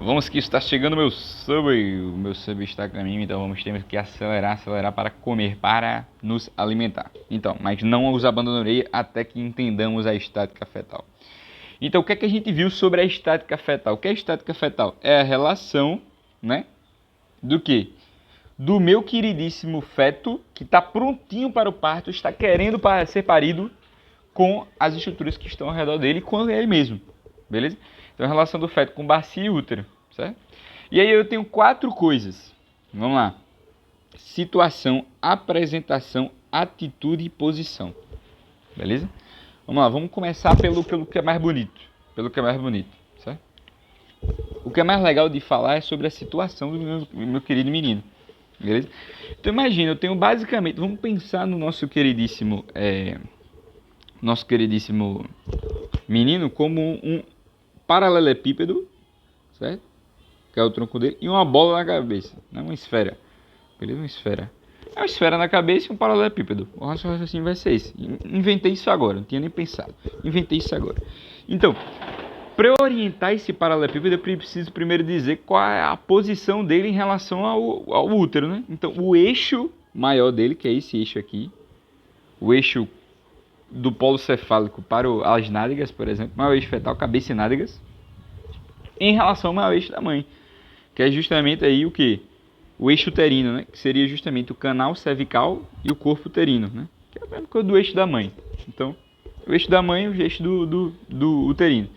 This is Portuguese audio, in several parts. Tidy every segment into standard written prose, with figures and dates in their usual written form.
Vamos que está chegando o meu sub está a caminho, então vamos ter que acelerar para comer, para nos alimentar. Então, mas não os abandonarei até que entendamos a estática fetal. Então, o que é que a gente viu sobre a estática fetal? O que é a estática fetal? É a relação, né, do que? Do meu queridíssimo feto, que está prontinho para o parto, está querendo ser parido, com as estruturas que estão ao redor dele e com ele mesmo, beleza? Então, a relação do feto com bacia e útero, certo? E aí eu tenho 4 coisas. Vamos lá. Situação, apresentação, atitude e posição. Beleza? Vamos lá, vamos começar pelo que é mais bonito. Pelo que é mais bonito, certo? O que é mais legal de falar é sobre a situação do meu querido menino. Beleza? Então imagina, eu tenho basicamente, vamos pensar no nosso queridíssimo menino como um paralelepípedo, certo? Que é o tronco dele, e uma bola na cabeça, né? Uma esfera. Beleza? Uma esfera. É uma esfera na cabeça e um paralelepípedo. O raciocínio vai ser esse. Inventei isso agora, não tinha nem pensado. Inventei isso agora. Então, para eu orientar esse paralelepípedo, eu preciso primeiro dizer qual é a posição dele em relação ao útero, né? Então, o eixo maior dele, que é esse eixo aqui, o eixo do polo cefálico para as nádegas, por exemplo, maior eixo fetal, cabeça e nádegas, em relação ao maior eixo da mãe, que é justamente aí o que? O eixo uterino, né? Que seria justamente o canal cervical e o corpo uterino, né? Que é a mesma coisa do eixo da mãe. Então, o eixo da mãe e o eixo do uterino.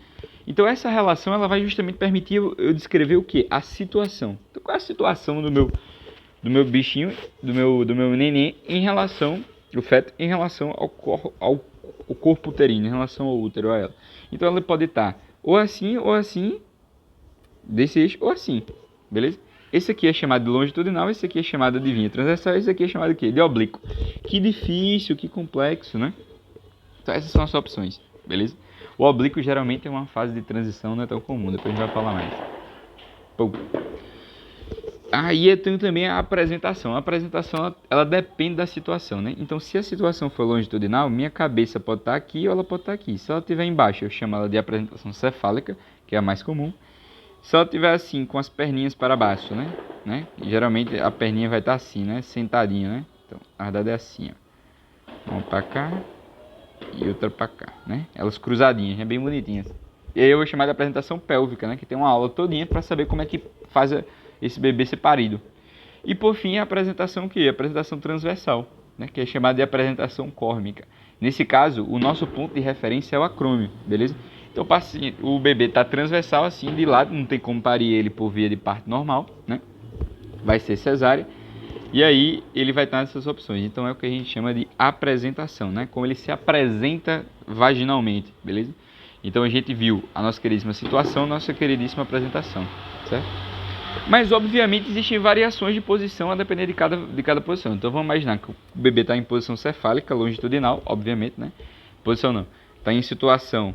Então, essa relação ela vai justamente permitir eu descrever o que? A situação. Então, qual é a situação do meu bichinho, do meu neném em relação, o feto, em relação ao corpo uterino, em relação ao útero, a ela. Então, ela pode estar ou assim, desse eixo, ou assim, beleza? Esse aqui é chamado de longitudinal, esse aqui é chamado de linha transversal, esse aqui é chamado de quê? De oblíquo. Que difícil, que complexo, né? Então essas são as opções, beleza? O oblíquo geralmente é uma fase de transição, não é tão comum, depois a gente vai falar mais. Pum. Aí eu tenho também a apresentação. A apresentação ela depende da situação, né? Então, se a situação for longitudinal, minha cabeça pode estar aqui ou ela pode estar aqui. Se ela estiver embaixo, eu chamo ela de apresentação cefálica, que é a mais comum. Se ela estiver assim, com as perninhas para baixo, né? E geralmente a perninha vai estar assim, né? Sentadinha, né? Então, a verdade é assim, ó. Uma para cá e outra para cá, né? Elas cruzadinhas, bem bonitinhas. E aí eu vou chamar de apresentação pélvica, né? Que tem uma aula todinha para saber como é que faz esse bebê ser parido. E por fim, a apresentação que? A apresentação transversal, né? Que é chamada de apresentação córmica. Nesse caso, o nosso ponto de referência é o acrômio, beleza? Então o bebê está transversal assim, de lado, não tem como parir ele por via de parto normal, né? Vai ser cesárea. E aí ele vai estar nessas opções. Então é o que a gente chama de apresentação, né? Como ele se apresenta vaginalmente, beleza? Então a gente viu a nossa queridíssima situação, nossa queridíssima apresentação, certo? Mas obviamente existem variações de posição a depender de cada posição. Então vamos imaginar que o bebê está em posição cefálica, longitudinal, obviamente, né? Posição não. Está em situação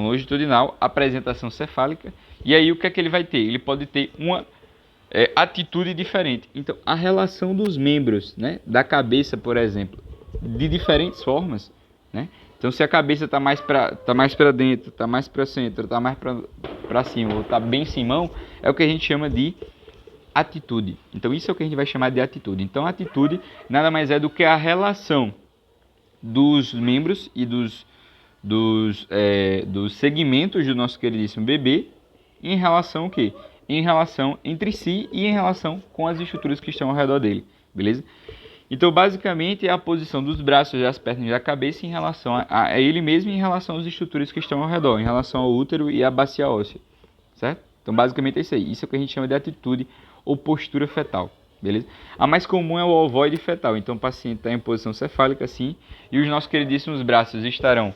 longitudinal, apresentação cefálica. E aí o que é que ele vai ter? Ele pode ter uma atitude diferente. Então a relação dos membros, né, da cabeça, por exemplo, de diferentes formas, né? Então se a cabeça está mais para dentro, está mais para centro, está mais para cima ou está bem simão, é o que a gente chama de atitude. Então isso é o que a gente vai chamar de atitude. Então atitude nada mais é do que a relação dos membros e dos segmentos do nosso queridíssimo bebê em relação ao quê? Em relação entre si e em relação com as estruturas que estão ao redor dele, beleza? Então, basicamente, é a posição dos braços, das pernas e da cabeça em relação a ele mesmo e em relação às estruturas que estão ao redor, em relação ao útero e à bacia óssea, certo? Então, basicamente é isso aí. Isso é o que a gente chama de atitude ou postura fetal, beleza? A mais comum é o ovoide fetal. Então, o paciente está em posição cefálica, assim, e os nossos queridíssimos braços estarão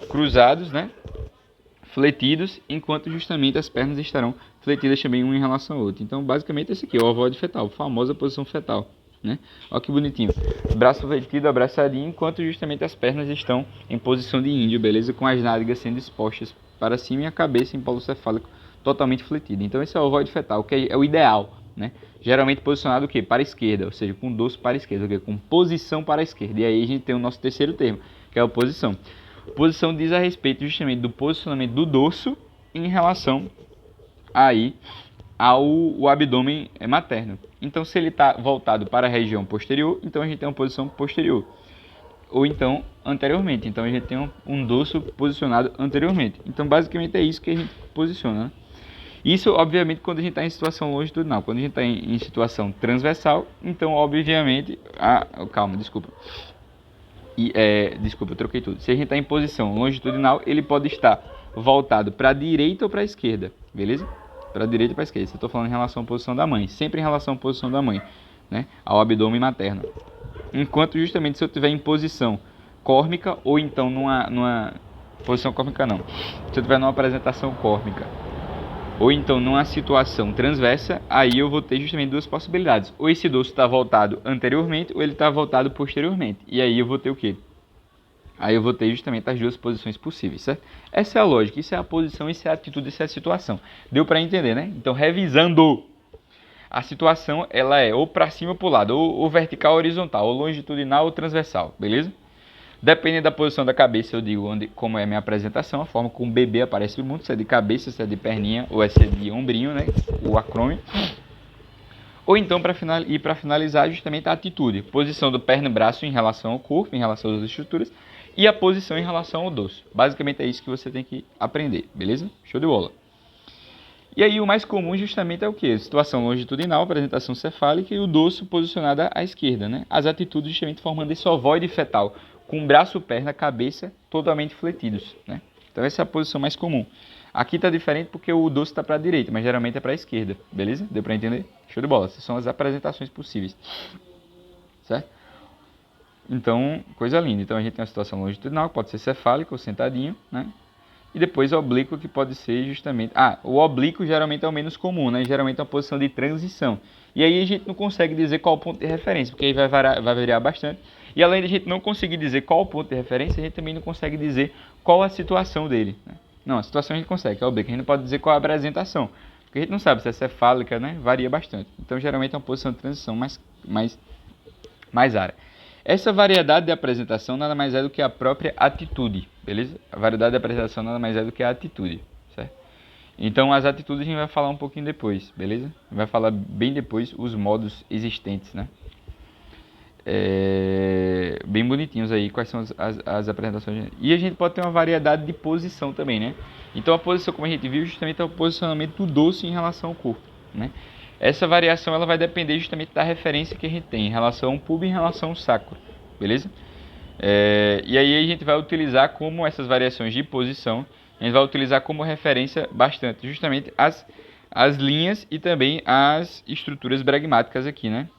cruzados, né? Fletidos, enquanto justamente as pernas estarão fletidas também um em relação ao outro. Então, basicamente, esse aqui é o ovoide fetal, a famosa posição fetal, né? Olha que bonitinho. Braço fletido, abraçadinho, enquanto justamente as pernas estão em posição de índio, beleza? Com as nádegas sendo expostas para cima e a cabeça em polo cefálico totalmente fletida. Então, esse é o ovoide fetal, que é o ideal, né? Geralmente posicionado o quê? Para a esquerda, ou seja, com dorso para a esquerda, o quê? Com posição para a esquerda. E aí a gente tem o nosso terceiro termo, que é a posição. Posição diz a respeito justamente do posicionamento do dorso em relação aí ao abdômen materno. Então, se ele está voltado para a região posterior, então a gente tem uma posição posterior. Ou então, anteriormente. Então, a gente tem um dorso posicionado anteriormente. Então, basicamente é isso que a gente posiciona, né? Isso, obviamente, quando a gente está em situação longitudinal. Quando a gente está em situação transversal, então, obviamente... calma, desculpa. Desculpa, eu troquei tudo. Se a gente está em posição longitudinal, ele pode estar voltado para a direita ou para a esquerda, beleza? Para a direita ou para a esquerda. Isso eu estou falando em relação à posição da mãe. Sempre em relação à posição da mãe, né? Ao abdômen materno. Enquanto, justamente, se eu estiver em posição córmica ou então numa posição córmica não. Se eu estiver numa apresentação córmica ou então numa situação transversa, aí eu vou ter justamente duas possibilidades. Ou esse dorso está voltado anteriormente, ou ele está voltado posteriormente. E aí eu vou ter o quê? Aí eu vou ter justamente as duas posições possíveis, certo? Essa é a lógica, isso é a posição, isso é a atitude, isso é a situação. Deu para entender, né? Então, revisando, a situação ela é ou para cima ou para o lado, ou vertical ou horizontal, ou longitudinal ou transversal, beleza? Dependendo da posição da cabeça, eu digo como é a minha apresentação, a forma como o bebê aparece no mundo, se é de cabeça, se é de perninha, ou se é de ombrinho, né? O acrônimo. Ou então, para finalizar, justamente a atitude. Posição do perna e braço em relação ao corpo, em relação às estruturas, e a posição em relação ao dorso. Basicamente é isso que você tem que aprender, beleza? Show de bola. E aí o mais comum justamente é o que? Situação longitudinal, apresentação cefálica e o dorso posicionado à esquerda, né? As atitudes justamente formando esse ovoide fetal, com braço, perna, cabeça totalmente fletidos, né? Então essa é a posição mais comum. Aqui está diferente porque o dorso está para a direita, mas geralmente é para a esquerda, beleza? Deu para entender? Show de bola. Essas são as apresentações possíveis, certo? Então, coisa linda. Então a gente tem uma situação longitudinal, que pode ser cefálica ou sentadinho, né? E depois o oblíquo, que pode ser justamente... o oblíquo geralmente é o menos comum, né? Geralmente é uma posição de transição. E aí a gente não consegue dizer qual o ponto de referência, porque aí vai variar bastante. E além de a gente não conseguir dizer qual o ponto de referência, a gente também não consegue dizer qual a situação dele, né? Não, a situação a gente consegue, que é o oblíquo. A gente não pode dizer qual a apresentação, porque a gente não sabe se é cefálica, né? Varia bastante. Então, geralmente é uma posição de transição mais área. Essa variedade de apresentação nada mais é do que a própria atitude, beleza? A variedade de apresentação nada mais é do que a atitude, certo? Então, as atitudes a gente vai falar um pouquinho depois, beleza? Vai falar bem depois os modos existentes, né? Bem bonitinhos aí, quais são as apresentações. E a gente pode ter uma variedade de posição também, né? Então, a posição, como a gente viu, justamente é o posicionamento do dorso em relação ao corpo, né? Essa variação ela vai depender justamente da referência que a gente tem em relação ao público e em relação ao sacro, beleza? E aí a gente vai utilizar como essas variações de posição, a gente vai utilizar como referência bastante justamente as linhas e também as estruturas bregmáticas aqui, né?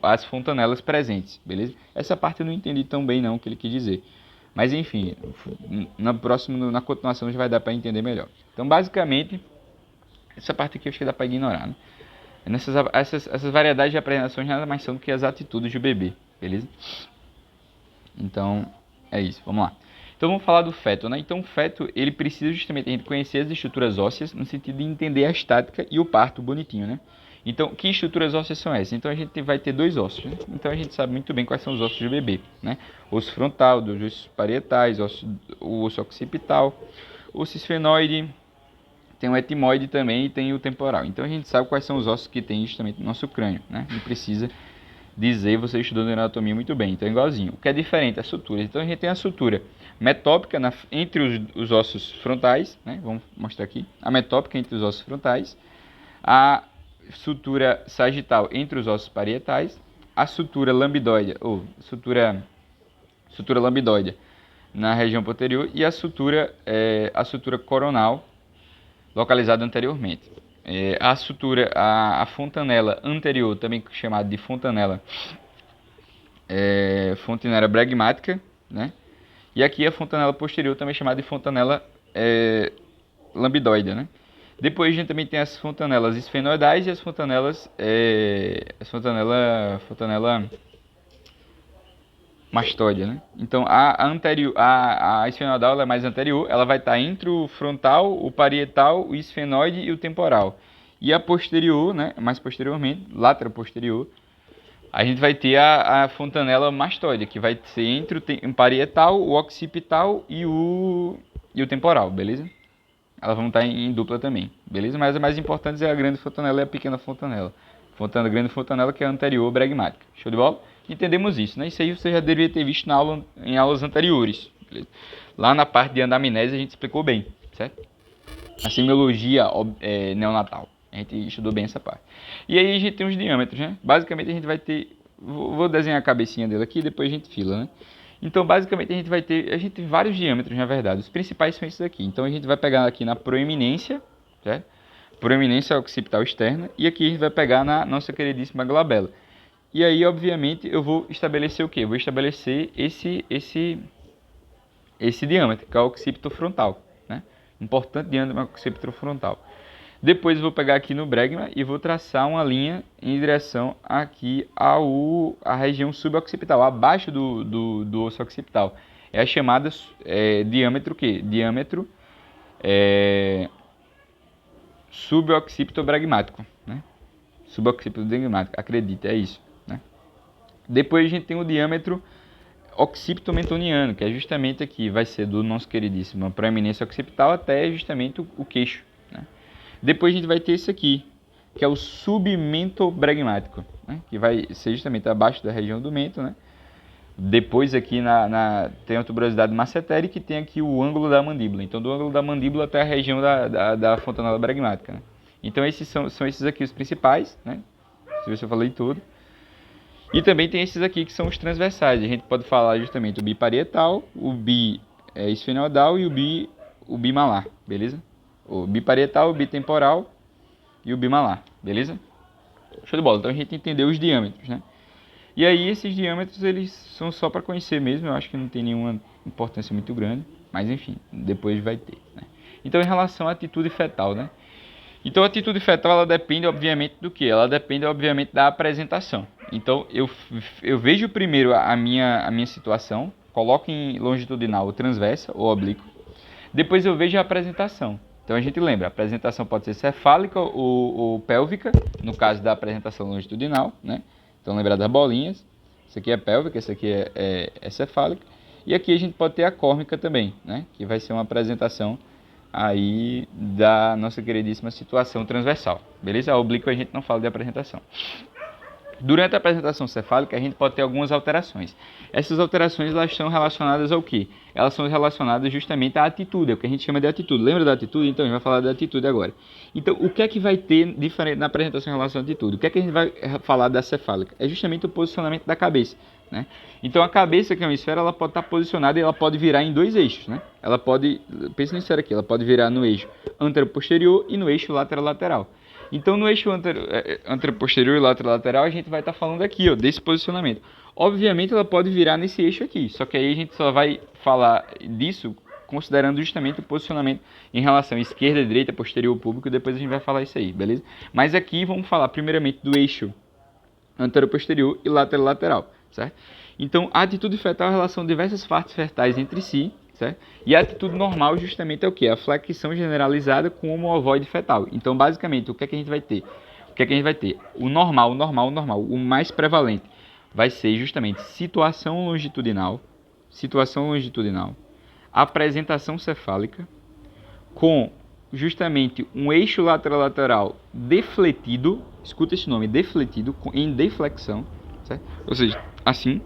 As fontanelas presentes, beleza? Essa parte eu não entendi tão bem não o que ele quis dizer. Mas enfim, na continuação já vai dar para entender melhor. Então basicamente, essa parte aqui eu acho que dá para ignorar, né? Essas variedades de apresentações nada mais são do que as atitudes do bebê, beleza? Então, é isso, vamos lá. Então vamos falar do feto, né? Então o feto, ele precisa justamente a gente conhecer as estruturas ósseas no sentido de entender a estática e o parto bonitinho, né? Então, que estruturas ósseas são essas? Então a gente vai ter dois ossos, né? Então a gente sabe muito bem quais são os ossos do bebê, né? Osso frontal, dos ossos parietais, o osso occipital, osso esfenoide, tem o etimoide também e tem o temporal. Então a gente sabe quais são os ossos que tem justamente no nosso crânio, né? Não precisa dizer, você estudou anatomia muito bem, então é igualzinho. O que é diferente é as suturas. Então a gente tem a sutura metópica entre os ossos frontais, né? Vamos mostrar aqui. A metópica entre os ossos frontais, a sutura sagital entre os ossos parietais, a sutura lambdoide, ou sutura lambdoide na região posterior e a sutura coronal localizada anteriormente. A sutura, a fontanela anterior, também chamada de fontanela bregmática, né? E aqui a fontanela posterior, também chamada de fontanela lambdoide, né? Depois a gente também tem as fontanelas esfenoidais e as fontanelas fontanela mastoide, né? Então a esfenoidal ela é mais anterior, ela vai estar entre o frontal, o parietal, o esfenoide e o temporal. E a posterior, né, mais posteriormente, lateral posterior, a gente vai ter a fontanela mastoide, que vai ser entre o parietal, o occipital e o temporal, beleza? elas vão estar em dupla também, beleza? Mas as mais importantes é a grande fontanela e a pequena fontanela. Grande fontanela que é a anterior bregmática. Show de bola? Entendemos isso, né? Isso aí você já deveria ter visto em aulas anteriores. Beleza? Lá na parte de anamnese a gente explicou bem, certo? A semiologia neonatal. A gente estudou bem essa parte. E aí a gente tem os diâmetros, né? Basicamente a gente vai ter... Vou desenhar a cabecinha dele aqui e depois a gente fila, né? Então, basicamente, a gente tem vários diâmetros, na verdade. Os principais são esses aqui. Então, a gente vai pegar aqui na proeminência, certo? Proeminência occipital externa. E aqui a gente vai pegar na nossa queridíssima glabela. E aí, obviamente, eu vou estabelecer o quê? Eu vou estabelecer esse diâmetro, que é o occipito frontal, né? Importante diâmetro do occipito frontal. Depois eu vou pegar aqui no bregma e vou traçar uma linha em direção aqui à região suboccipital, abaixo do osso occipital. É a chamada diâmetro o quê? Diâmetro suboccipitobregmático, né? Suboccipitobregmático, acredite, é isso, né? Depois a gente tem o diâmetro occipitomentoniano, que é justamente aqui, vai ser do nosso queridíssimo proeminência occipital até justamente o queixo, né? Depois a gente vai ter esse aqui, que é o submentobregmático, né? Que vai ser justamente abaixo da região do mento, né? Depois aqui tem a tuberosidade massetere, que tem aqui o ângulo da mandíbula. Então, do ângulo da mandíbula até a região da fontanela bregmática, né? Então, esses são esses aqui os principais, né? Se você falei tudo. E também tem esses aqui que são os transversais. A gente pode falar justamente o biparietal, o biesfenoidal e o bimalar, beleza? O biparietal, o bitemporal e o bimalar, beleza? Show de bola. Então a gente entendeu os diâmetros, né? E aí esses diâmetros eles são só para conhecer mesmo, eu acho que não tem nenhuma importância muito grande, mas enfim, depois vai ter, né? Então em relação à atitude fetal, né? Então a atitude fetal ela depende obviamente do que? Ela depende obviamente da apresentação. Então eu vejo primeiro a minha situação, coloco em longitudinal ou transversa ou oblíqua, depois eu vejo a apresentação. Então a gente lembra, a apresentação pode ser cefálica ou pélvica, no caso da apresentação longitudinal, né? Então lembrar das bolinhas, isso aqui é pélvica, isso aqui é cefálica. E aqui a gente pode ter a córmica também, né? Que vai ser uma apresentação aí da nossa queridíssima situação transversal, beleza? A oblíqua a gente não fala de apresentação. Durante a apresentação cefálica, a gente pode ter algumas alterações. Essas alterações elas estão relacionadas ao quê? Elas são relacionadas justamente à atitude, é o que a gente chama de atitude. Lembra da atitude? Então, a gente vai falar da atitude agora. Então, o que é que vai ter diferente na apresentação em relação à atitude? O que é que a gente vai falar da cefálica? É justamente o posicionamento da cabeça, né? Então, a cabeça, que é uma esfera, ela pode estar posicionada e ela pode virar em dois eixos, né? Ela pode, pensa nisso aqui, ela pode virar no eixo antero-posterior e no eixo lateral-lateral. Então, no eixo anteroposterior e lateral, a gente vai estar falando aqui, ó, desse posicionamento. Obviamente, ela pode virar nesse eixo aqui, só que aí a gente só vai falar disso considerando justamente o posicionamento em relação à esquerda, direita, posterior, público, depois a gente vai falar isso aí, beleza? Mas aqui vamos falar primeiramente do eixo anteroposterior e lateral, certo? Então, a atitude fetal é a relação de diversas partes fetais entre si, certo? E a atitude normal justamente é o que? A flexão generalizada com o homo ovoide fetal. Então, basicamente, o que é que a gente vai ter? O normal, o mais prevalente vai ser justamente situação longitudinal, apresentação cefálica, com justamente um eixo lateral defletido, escuta esse nome, defletido, em deflexão, certo? Ou seja, assim,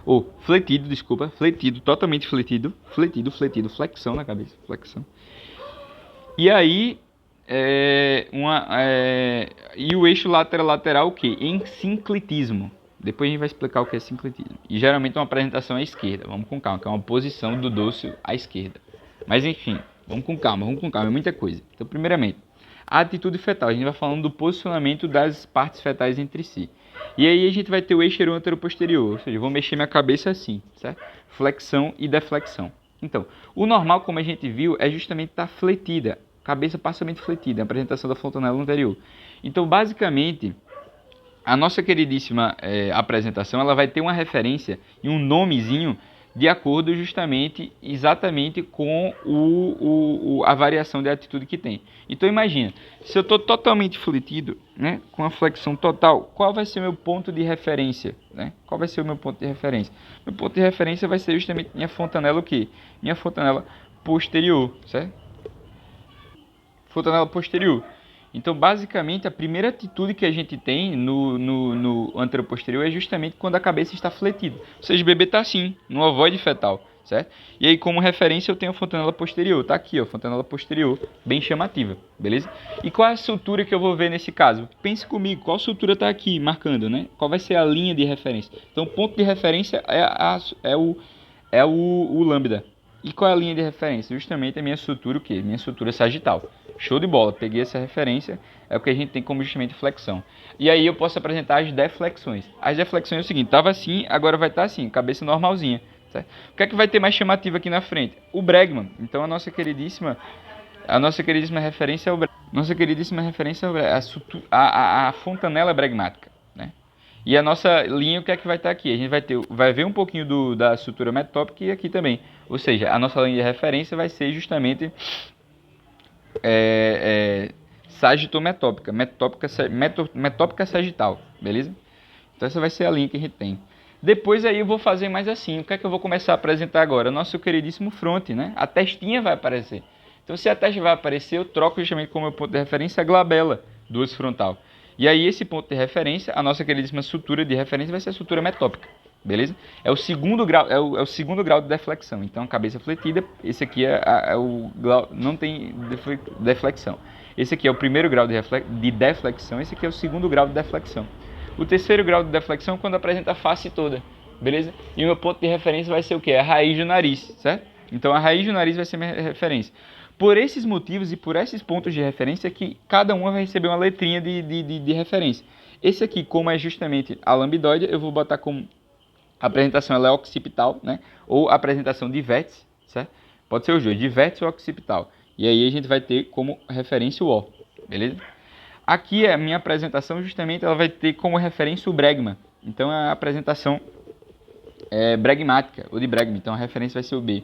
ou fletido, totalmente fletido, flexão na cabeça, flexão. E aí, e o eixo lateral o quê? Em sinclitismo. Depois a gente vai explicar o que é sinclitismo. E geralmente uma apresentação à esquerda, vamos com calma, que é uma posição do dorso à esquerda. Mas enfim, vamos com calma, é muita coisa. Então, primeiramente, a atitude fetal, a gente vai falando do posicionamento das partes fetais entre si. E aí a gente vai ter o eixo anteroposterior, ou seja, eu vou mexer minha cabeça assim, certo? Flexão e deflexão. Então, o normal, como a gente viu, é justamente estar fletida, cabeça parcialmente fletida, a apresentação da fontanela anterior. Então, basicamente, a nossa queridíssima apresentação, ela vai ter uma referência e um nomezinho de acordo exatamente com a variação de atitude que tem. Então imagina, se eu estou totalmente fletido, né, com a flexão total, qual vai ser o meu ponto de referência? Né? Qual vai ser o meu ponto de referência? Meu ponto de referência vai ser justamente minha fontanela o quê? Minha fontanela posterior, certo? fontanela posterior. Então, basicamente, a primeira atitude que a gente tem no anteroposterior é justamente quando a cabeça está fletida. Ou seja, o bebê está assim, no ovoide fetal, certo? E aí, como referência, eu tenho a fontanela posterior. Tá aqui, ó, fontanela posterior, bem chamativa, beleza? E qual é a sutura que eu vou ver nesse caso? Pense comigo, qual sutura está aqui marcando, né? Qual vai ser a linha de referência? Então, o ponto de referência é o lambda. E qual é a linha de referência? Justamente a minha sutura, o quê? Minha sutura sagital. Show de bola, peguei essa referência, é o que a gente tem como justamente flexão. E aí eu posso apresentar as deflexões. As deflexões é o seguinte, estava assim, agora vai estar assim, cabeça normalzinha. Certo? O que é que vai ter mais chamativo aqui na frente? O Bregman. Então a nossa queridíssima referência é o Bregman. Nossa queridíssima referência é a fontanela bregmática, né? E a nossa linha, o que é que vai estar aqui? A gente vai ver um pouquinho da sutura metópica e aqui também. Ou seja, a nossa linha de referência vai ser justamente sagitometópica, metópica sagital, beleza? Então essa vai ser a linha que a gente tem. Depois aí eu vou fazer mais assim. O que é que eu vou começar a apresentar agora? Nosso queridíssimo fronte, né? A testinha vai aparecer. Então se a testa vai aparecer, eu troco justamente como meu ponto de referência a glabela duas frontal. E aí esse ponto de referência, a nossa queridíssima sutura de referência vai ser a sutura metópica. Beleza? É o segundo grau, é o segundo grau de deflexão. Então a cabeça fletida, esse aqui é o grau, não tem deflexão. Esse aqui é o primeiro grau de deflexão, esse aqui é o segundo grau de deflexão. O terceiro grau de deflexão é quando apresenta a face toda, beleza? E o meu ponto de referência vai ser o quê? A raiz do nariz, certo? Então a raiz do nariz vai ser minha referência. Por esses motivos e por esses pontos de referência que cada uma vai receber uma letrinha de referência. Esse aqui, como é justamente a lambdoide, eu vou botar como a apresentação ela é occipital, né? Ou apresentação de vértice, certo? Pode ser os dois, de vértice ou occipital. E aí a gente vai ter como referência o O, beleza? Aqui a minha apresentação justamente ela vai ter como referência o bregma. Então a apresentação é bregmática, ou de bregma, então a referência vai ser o B.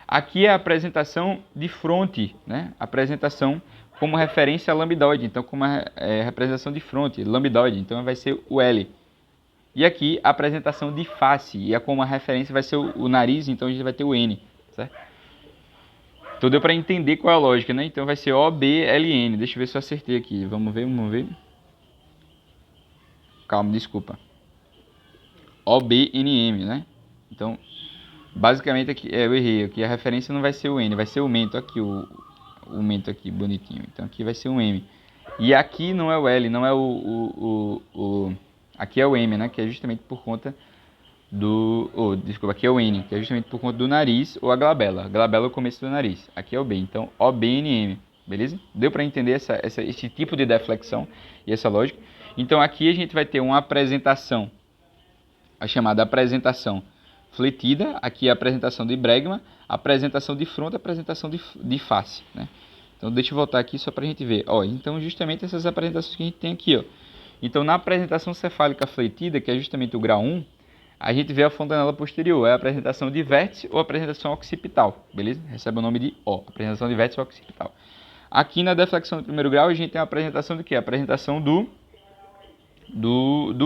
Aqui é a apresentação de fronte, né? Apresentação como referência a lambdoide, então como representação de fronte, lambdoide, então vai ser o L. E aqui a apresentação de face, e como a referência vai ser o nariz, então a gente vai ter o N, certo? Então deu para entender qual é a lógica, né? Então vai ser OBLN. Deixa eu ver se eu acertei aqui. Vamos ver. Calma, desculpa. OBNM, né? Então, basicamente aqui, eu errei. Aqui a referência não vai ser o N, vai ser o mento aqui, o mento aqui, bonitinho. Então aqui vai ser um M. E aqui não é o L, não é aqui é o M, né? Que é justamente por conta desculpa, aqui é o N, que é justamente por conta do nariz ou a glabela. A glabela é o começo do nariz. Aqui é o B, então OBNM, beleza? Deu para entender esse tipo de deflexão e essa lógica? Então aqui a gente vai ter uma apresentação, a chamada apresentação fletida, aqui é a apresentação de bregma, apresentação de fronte, apresentação de face, né? Então deixa eu voltar aqui só para a gente ver. Ó, então justamente essas apresentações que a gente tem aqui, ó. Então na apresentação cefálica fletida, que é justamente o grau 1, a gente vê a fontanela posterior, é a apresentação de vértice ou apresentação occipital, beleza? Recebe o nome de O, apresentação de vértice ou occipital. Aqui na deflexão do primeiro grau, a gente tem a apresentação do quê? A apresentação do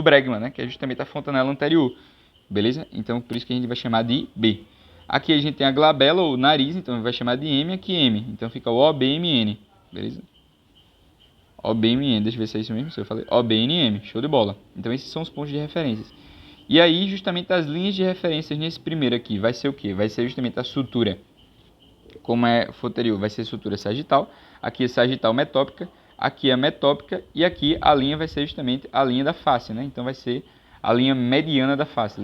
bregma, né? Que é justamente a fontanela anterior, beleza? Então, por isso que a gente vai chamar de B. Aqui a gente tem a glabela ou nariz, então vai chamar de M, aqui M. Então fica o OBMN, beleza? OBMN, deixa eu ver se é isso mesmo, se eu falei. OBNM, show de bola. Então esses são os pontos de referências. E aí, justamente as linhas de referência nesse primeiro aqui, vai ser o quê? Vai ser justamente a sutura, como é foterior, vai ser sutura sagital. Aqui é sagital metópica, aqui é metópica e aqui a linha vai ser justamente a linha da face, né? Então vai ser a linha mediana da face,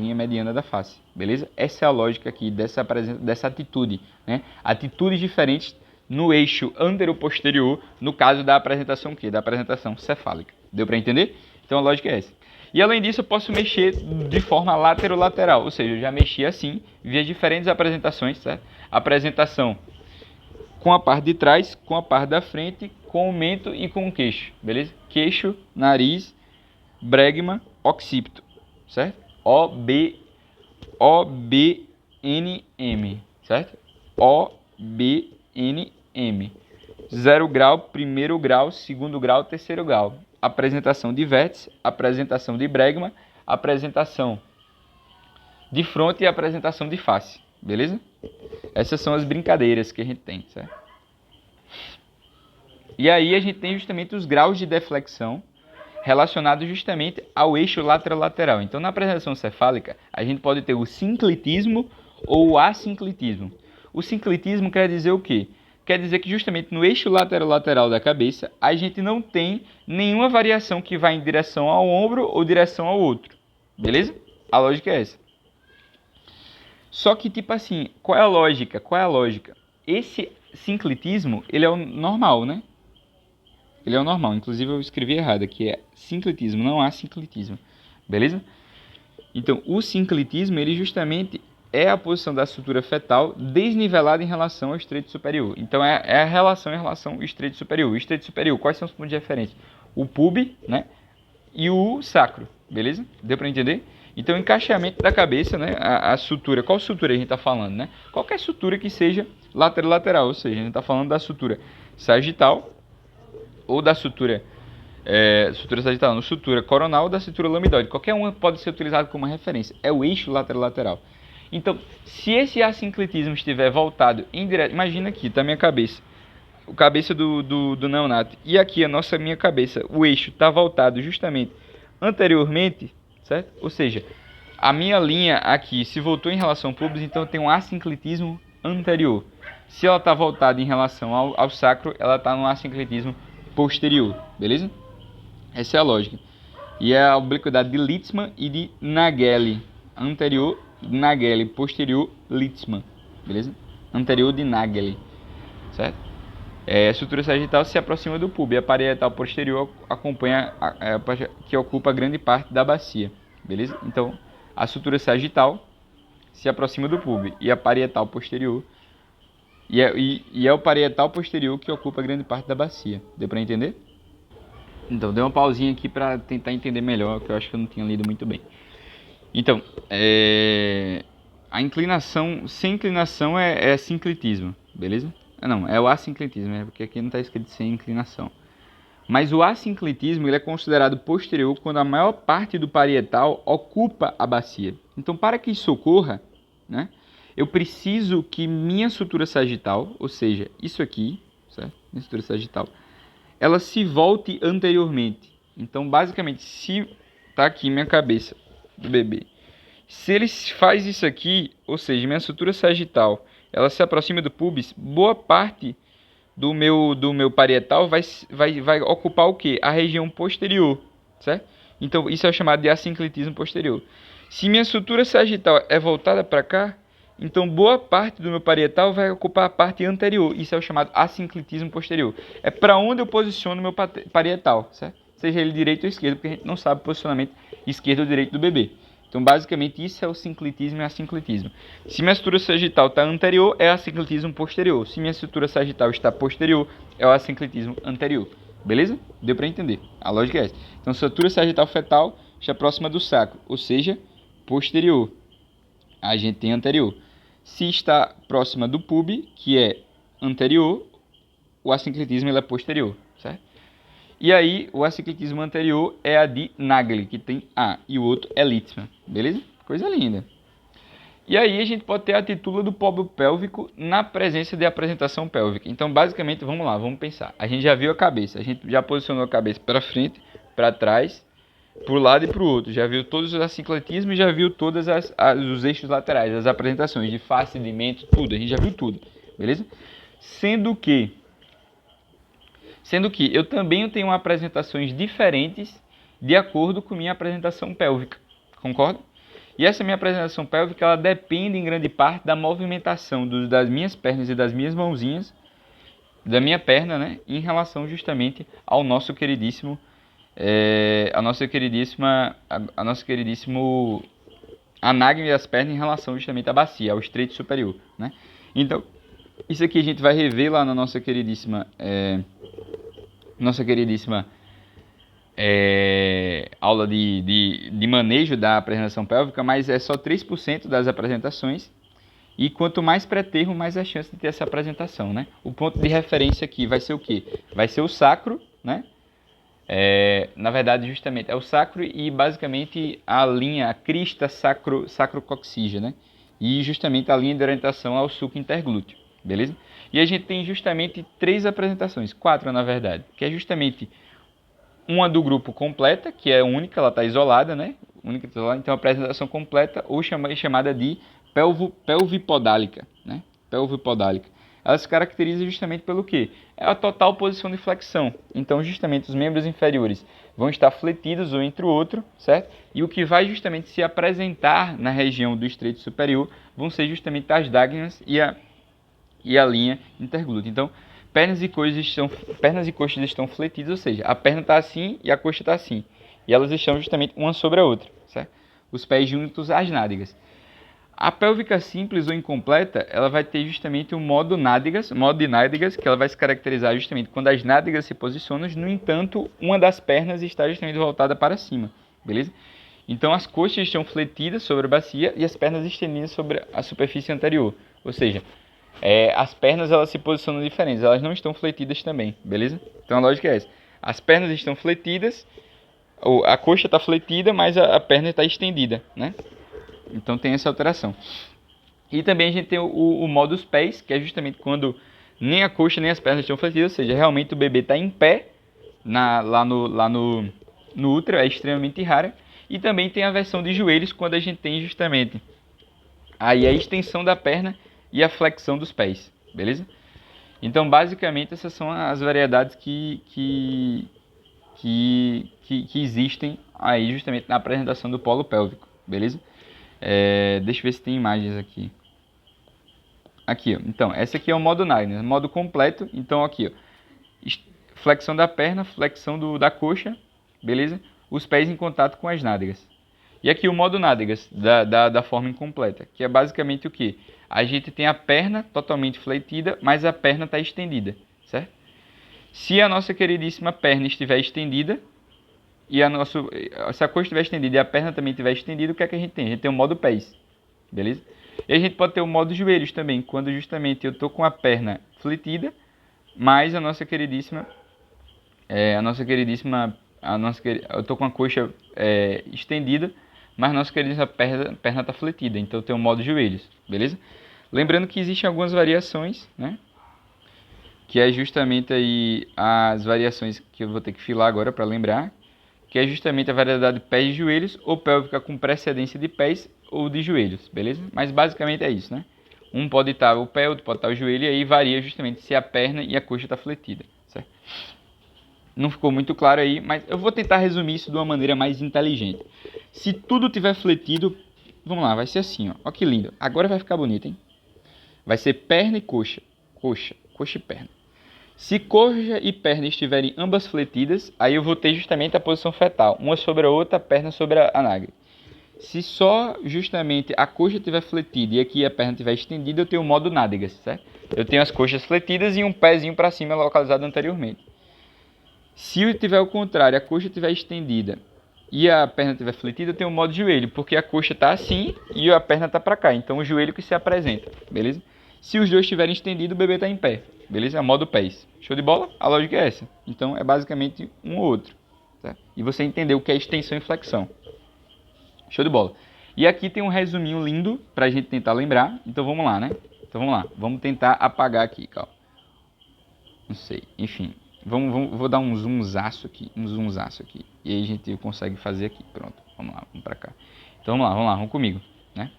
beleza? Essa é a lógica aqui dessa atitude, né? Atitudes diferentes no eixo anteroposterior, no caso da apresentação quê? Da apresentação cefálica. Deu para entender? Então a lógica é essa. E além disso, eu posso mexer de forma laterolateral, ou seja, eu já mexi assim, via diferentes apresentações, certo? Apresentação com a parte de trás, com a parte da frente, com o mento e com o queixo, beleza? Queixo, nariz, bregma, occipito, certo? OBNM, certo? OBNM. 0 grau, primeiro grau, segundo grau, terceiro grau. Apresentação de vértice, apresentação de bregma, apresentação de fronte e apresentação de face, beleza? Essas são as brincadeiras que a gente tem, certo? E aí a gente tem justamente os graus de deflexão relacionados justamente ao eixo lateral-lateral. Então, na apresentação cefálica, a gente pode ter o sinclitismo ou o assinclitismo. O sinclitismo quer dizer o quê? Quer dizer que justamente no eixo lateral-lateral da cabeça, a gente não tem nenhuma variação que vá em direção ao ombro ou direção ao outro. Beleza? A lógica é essa. Só que, tipo assim, qual é a lógica? Qual é a lógica? Esse sinclitismo, ele é o normal, né? Ele é o normal. Inclusive, eu escrevi errado aqui. É sinclitismo, não há sinclitismo. Beleza? Então, o sinclitismo, ele justamente é a posição da sutura fetal desnivelada em relação ao estreito superior. Então, é a relação em relação ao estreito superior. O estreito superior, quais são os pontos de referência? O pub, né? E o sacro. Beleza? Deu para entender? Então, o encaixamento da cabeça, né? A sutura. Qual sutura a gente está falando, né? Qualquer sutura que seja lateral, ou seja, a gente está falando da sutura sagital ou da sutura sagital, não, sutura coronal ou da sutura lamidoide. Qualquer uma pode ser utilizado como referência. É o eixo lateral. Então, se esse assinclitismo estiver voltado em direção... Imagina aqui, tá a minha cabeça. A cabeça do neonato. E aqui minha cabeça, o eixo está voltado justamente anteriormente, certo? Ou seja, a minha linha aqui se voltou em relação ao pubis, então eu tenho um assinclitismo anterior. Se ela está voltada em relação ao sacro, ela está no assinclitismo posterior, beleza? Essa é a lógica. E é a obliquidade de Litzmann e de Nageli. Anterior, Nageli. Posterior, Litzmann. Beleza? Anterior de Nageli. Certo? A sutura sagital se aproxima do púbio. A parietal posterior acompanha, que ocupa grande parte da bacia. Beleza? Então, a sutura sagital se aproxima do púbio. E a parietal posterior... E é o parietal posterior que ocupa grande parte da bacia. Deu para entender? Então, dei uma pausinha aqui para tentar entender melhor, que eu acho que eu não tinha lido muito bem. Então, a inclinação, sem inclinação é sinclitismo, beleza? Não, é o assinclitismo, porque aqui não está escrito sem inclinação. Mas o assinclitismo ele é considerado posterior quando a maior parte do parietal ocupa a bacia. Então, para que isso ocorra, né, eu preciso que minha sutura sagital, ou seja, isso aqui, certo? Minha sutura sagital, ela se volte anteriormente. Então, basicamente, se tá aqui minha cabeça do bebê, se ele faz isso aqui, ou seja, minha sutura sagital, ela se aproxima do pubis, boa parte do meu parietal vai ocupar o quê? A região posterior, certo? Então, isso é chamado de assinclitismo posterior. Se minha sutura sagital é voltada para cá, então boa parte do meu parietal vai ocupar a parte anterior. Isso é o chamado assinclitismo posterior. É para onde eu posiciono meu parietal, certo? Seja ele direito ou esquerdo, porque a gente não sabe o posicionamento esquerdo ou direito do bebê. Então, basicamente, isso é o sinclitismo e assinclitismo. Se minha sutura sagital está anterior, é o assinclitismo posterior. Se minha sutura sagital está posterior, é o assinclitismo anterior. Beleza? Deu para entender. A lógica é essa. Então, sutura sagital fetal está próxima do sacro, ou seja, posterior. A gente tem anterior. Se está próxima do pub, que é anterior, o assinclitismo ele é posterior, certo? E aí, o assinclitismo anterior é a de Nageli, que tem A, e o outro é Litzmann, beleza? Coisa linda. E aí, a gente pode ter a titula do póbio pélvico na presença de apresentação pélvica. Então, basicamente, vamos lá, vamos pensar. A gente já viu a cabeça, a gente já posicionou a cabeça para frente, para trás, para o lado e para o outro. Já viu todos os assinclitismos e já viu todos os eixos laterais, as apresentações de face, de mento, tudo. A gente já viu tudo, beleza? Sendo que eu também tenho apresentações diferentes de acordo com minha apresentação pélvica, concorda? E essa minha apresentação pélvica, ela depende em grande parte da movimentação das minhas pernas e das minhas mãozinhas, da minha perna, né, em relação justamente ao nosso queridíssimo, a nossa queridíssimo anágame das pernas em relação justamente à bacia, ao estreito superior, né? Então, isso aqui a gente vai rever lá na nossa queridíssima aula de manejo da apresentação pélvica, mas é só 3% das apresentações. E quanto mais pré-termo, mais a chance de ter essa apresentação, né? O ponto de referência aqui vai ser o quê? Vai ser o sacro, né? Na verdade, justamente, é o sacro e basicamente a linha, a crista sacrocoxígea, né? E justamente a linha de orientação ao sulco interglúteo, beleza? E a gente tem justamente 3 apresentações, 4 na verdade, que é justamente uma do grupo completa, que é única, ela está isolada, né? Única, isolada, então a apresentação completa, ou chamada de pelvipodálica, né? Pelvipodálica. Ela se caracteriza justamente pelo quê? É a total posição de flexão. Então, justamente, os membros inferiores vão estar fletidos um entre o outro, certo? E o que vai justamente se apresentar na região do estreito superior vão ser justamente as diágonas e a linha interglútea. Então, pernas e coxas estão fletidas, ou seja, a perna está assim e a coxa está assim. E elas estão justamente uma sobre a outra, certo? Os pés juntos às nádegas. A pélvica simples ou incompleta, ela vai ter justamente o modo de nádegas, que ela vai se caracterizar justamente quando as nádegas se posicionam, no entanto, uma das pernas está justamente voltada para cima, beleza? Então as coxas estão fletidas sobre a bacia e as pernas estendidas sobre a superfície anterior, ou seja, as pernas elas se posicionam diferentes, elas não estão fletidas também, beleza? Então a lógica é essa. As pernas estão fletidas, a coxa está fletida, mas a perna está estendida, né? Então tem essa alteração. E também a gente tem o modo dos pés, que é justamente quando nem a coxa nem as pernas estão fletidas, ou seja, realmente o bebê está em pé lá no útero, é extremamente rara. E também tem a versão de joelhos, quando a gente tem justamente aí a extensão da perna e a flexão dos pés, beleza? Então, basicamente, essas são as variedades que existem aí justamente na apresentação do polo pélvico, beleza? Deixa eu ver se tem imagens aqui. Aqui, ó. Então, esse aqui é o modo Nagner, modo completo. Então, aqui, ó, flexão da perna, flexão da coxa, beleza? Os pés em contato com as nádegas. E aqui o modo nádegas, da forma incompleta, que é basicamente o que? A gente tem a perna totalmente fletida, mas a perna está estendida, certo? Se a nossa queridíssima perna estiver estendida, se a coxa estiver estendida e a perna também estiver estendida, o que é que a gente tem? A gente tem o modo pés, beleza? E a gente pode ter o modo joelhos também, quando justamente eu estou com a perna fletida, mas eu estou com a coxa estendida, mas a nossa queridíssima perna está fletida, então eu tenho o modo joelhos, beleza? Lembrando que existem algumas variações, né? Que é justamente aí as variações que eu vou ter que filar agora para lembrar, que é justamente a variedade de pés e joelhos, ou pélvica com precedência de pés ou de joelhos, beleza? Mas basicamente é isso, né? Um pode estar o pé, outro pode estar o joelho, e aí varia justamente se a perna e a coxa está fletida, certo? Não ficou muito claro aí, mas eu vou tentar resumir isso de uma maneira mais inteligente. Se tudo tiver fletido, vamos lá, vai ser assim, ó. Ó que lindo. Agora vai ficar bonito, hein? Vai ser perna e coxa. Coxa e perna. Se coxa e perna estiverem ambas fletidas, aí eu vou ter justamente a posição fetal, uma sobre a outra, a perna sobre a nágrade. Se só justamente a coxa estiver fletida e aqui a perna estiver estendida, eu tenho o modo nádegas, certo? Eu tenho as coxas fletidas e um pezinho para cima localizado anteriormente. Se tiver o contrário, a coxa estiver estendida e a perna estiver fletida, eu tenho o modo joelho, porque a coxa está assim e a perna está para cá, então o joelho que se apresenta, beleza? Se os dois estiverem estendidos, o bebê está em pé, beleza? É o modo pés. Show de bola? A lógica é essa. Então é basicamente um ou outro, certo? E você entendeu o que é extensão e flexão. Show de bola. E aqui tem um resuminho lindo para a gente tentar lembrar. Então vamos lá, né? Então vamos lá. Vamos tentar apagar aqui, calma. Não sei. Enfim. Vou dar um zoomzaço aqui. E aí a gente consegue fazer aqui. Pronto. Vamos lá. Vamos para cá. Então vamos lá. Vamos comigo, né?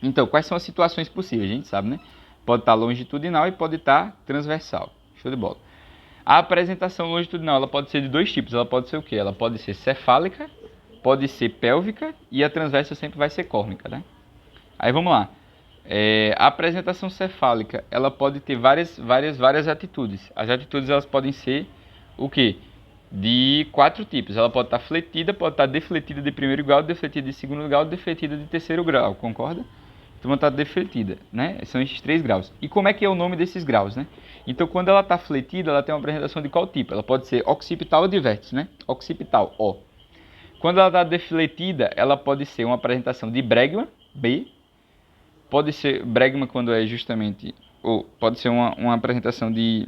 Então, quais são as situações possíveis? A gente sabe, né? Pode estar longitudinal e pode estar transversal. Show de bola. A apresentação longitudinal ela pode ser de dois tipos. Ela pode ser o quê? Ela pode ser cefálica, pode ser pélvica e a transversa sempre vai ser córnica, né? Aí vamos lá. A apresentação cefálica ela pode ter várias atitudes. As atitudes elas podem ser o quê? De 4 tipos. Ela pode estar fletida, pode estar defletida de primeiro grau, defletida de segundo grau, defletida de terceiro grau, concorda? Então ela está defletida, né? São esses 3 graus. E como é que é o nome desses graus, né? Então quando ela está fletida, ela tem uma apresentação de qual tipo? Ela pode ser occipital ou de vértice, né? Occipital, O. Quando ela está defletida, ela pode ser uma apresentação de bregma, B. Pode ser bregma quando é justamente, ou pode ser uma apresentação de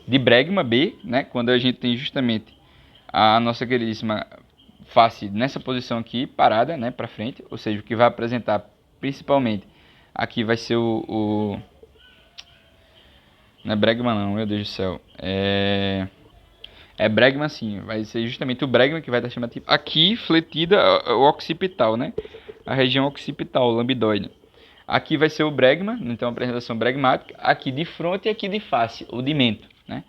bregma, B, né? Quando a gente tem justamente a nossa queridíssima face nessa posição aqui, parada, né, para frente, ou seja, o que vai apresentar principalmente Aqui vai ser não é bregma não, meu Deus do céu. É bregma sim, vai ser justamente o bregma que vai estar chamativo. Aqui, fletida, o occipital, né? A região occipital, lambidoide. Aqui vai ser o bregma, então a apresentação bregmática. Aqui de fronte e aqui de face, o de mento, né?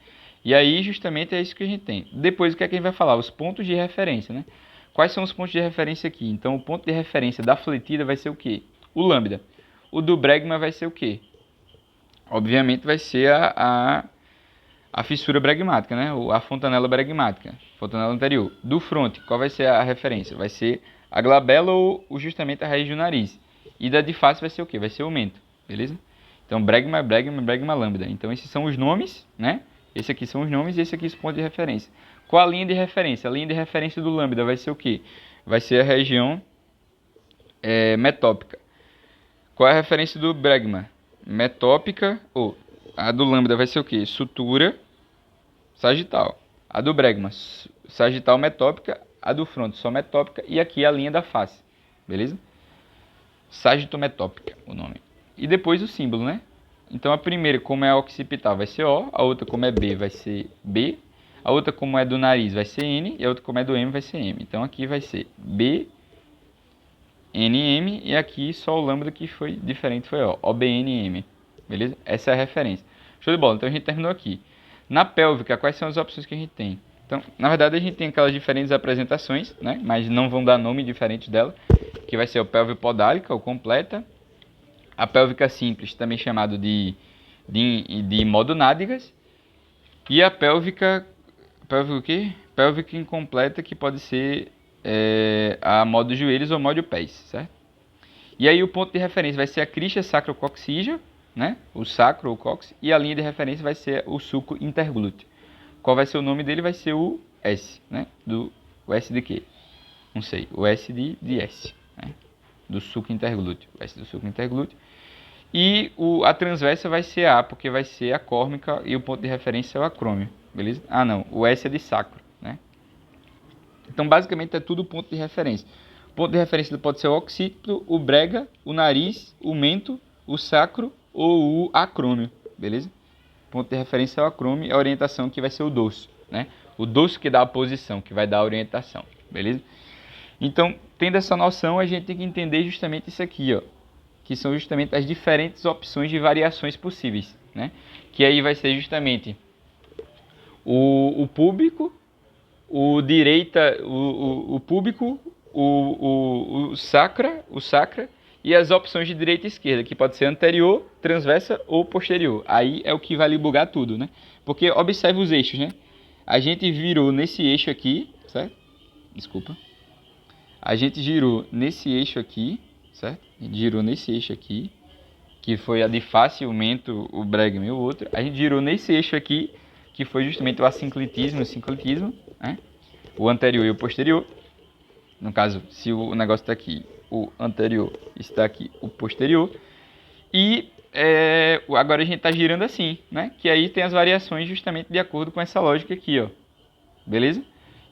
E aí, justamente, é isso que a gente tem. Depois, o que é que a gente vai falar? Os pontos de referência, né? Quais são os pontos de referência aqui? Então, o ponto de referência da fletida vai ser o quê? O lambda. O do bregma vai ser o quê? Obviamente, vai ser a fissura bregmática, né? A fontanela bregmática, fontanela anterior. Do fronte, qual vai ser a referência? Vai ser a glabela ou justamente a raiz do nariz. E da de face vai ser o quê? Vai ser o mento, beleza? Então, bregma, bregma, bregma, lambda. Então, esses são os nomes, né? Esse aqui são os nomes e esse aqui é os pontos de referência. Qual a linha de referência? A linha de referência do lambda vai ser o quê? Vai ser a região metópica. Qual é a referência do bregma? Metópica, ou a do lambda vai ser o quê? Sutura sagital. A do bregma, sagital metópica. A do fronte, só metópica. E aqui a linha da face, beleza? Sagitometópica, o nome. E depois o símbolo, né? Então a primeira, como é occipital, vai ser O. A outra, como é B, vai ser B. A outra, como é do nariz, vai ser N. E a outra, como é do M, vai ser M. Então aqui vai ser B, N, M. E aqui só o lambda que foi diferente foi O. O, B, N, M. Beleza? Essa é a referência. Show de bola. Então a gente terminou aqui. Na pélvica, quais são as opções que a gente tem? Então, na verdade, a gente tem aquelas diferentes apresentações, né? Mas não vão dar nome diferente dela. Que vai ser a pélvica podálica, ou completa. A pélvica simples, também chamado de modonádegas. E a pélvica o quê? Pélvica incompleta, que pode ser a modo joelhos ou modo pés, certo? E aí o ponto de referência vai ser a crista sacrococcígea, né? O sacro ou cóccix, e a linha de referência vai ser o sulco interglúteo. Qual vai ser o nome dele? Vai ser o S, né? O S de quê? Não sei. O S de S, né? Do sulco interglúteo. O S do sulco interglúteo. E a transversa vai ser A, porque vai ser a córmica e o ponto de referência é o acrômio, beleza? Ah, não. O S é de sacro, né? Então, basicamente, é tudo ponto de referência. O ponto de referência pode ser o occipito, o brega, o nariz, o mento, o sacro ou o acrômio, beleza? O ponto de referência é o acrômio, a orientação que vai ser o dorso, né? O dorso que dá a posição, que vai dar a orientação, beleza? Então, tendo essa noção, a gente tem que entender justamente isso aqui, ó, que são justamente as diferentes opções de variações possíveis, né? Que aí vai ser justamente o púbico, o direita, o púbico, o sacra e as opções de direita e esquerda, que pode ser anterior, transversa ou posterior. Aí é o que vai lhe bugar tudo, né? Porque observe os eixos, né? A gente virou nesse eixo aqui, certo? Desculpa. A gente girou nesse eixo aqui, certo? A gente girou nesse eixo aqui, que foi a de face, o mento, o bregma e o outro. A gente girou nesse eixo aqui, que foi justamente o assinclitismo e o sinclitismo, né? O anterior e o posterior. No caso, se o negócio está aqui, o anterior está aqui, o posterior. E agora a gente está girando assim, né? Que aí tem as variações justamente de acordo com essa lógica aqui, ó. Beleza?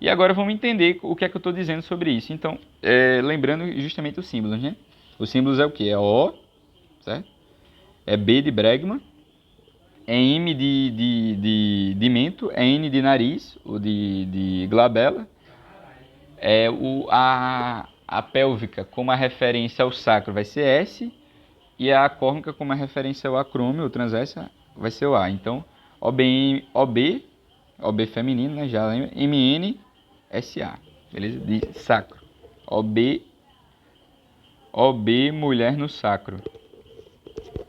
E agora vamos entender o que é que eu estou dizendo sobre isso. Então, lembrando justamente os símbolos, né? Os símbolos é o que? É O, certo? É B de bregma, é M de mento, é N de nariz, ou de glabela. A pélvica, como a referência ao sacro, vai ser S. E a córmica, como a referência ao acrômio, ou transversa, vai ser o A. Então, OB feminino, né? Já lembra? MN, SA, beleza? De sacro. OB mulher no sacro.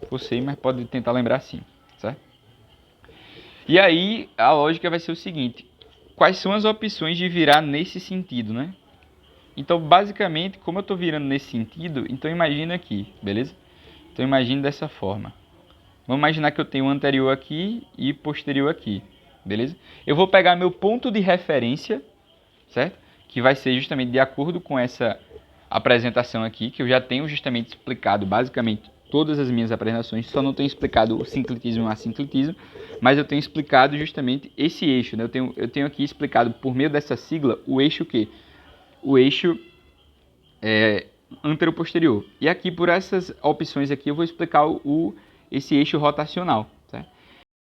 Você, mas pode tentar lembrar assim, certo? E aí, a lógica vai ser o seguinte. Quais são as opções de virar nesse sentido, né? Então, basicamente, como eu estou virando nesse sentido, então imagina aqui, beleza? Então, imagine dessa forma. Vamos imaginar que eu tenho um anterior aqui e posterior aqui, beleza? Eu vou pegar meu ponto de referência, certo? Que vai ser justamente de acordo com essa apresentação aqui, que eu já tenho justamente explicado basicamente todas as minhas apresentações, só não tenho explicado o sinclitismo e o assinclitismo, mas eu tenho explicado justamente esse eixo, né? Eu tenho aqui explicado por meio dessa sigla o eixo que? O eixo anteroposterior. E aqui, por essas opções aqui, eu vou explicar esse eixo rotacional.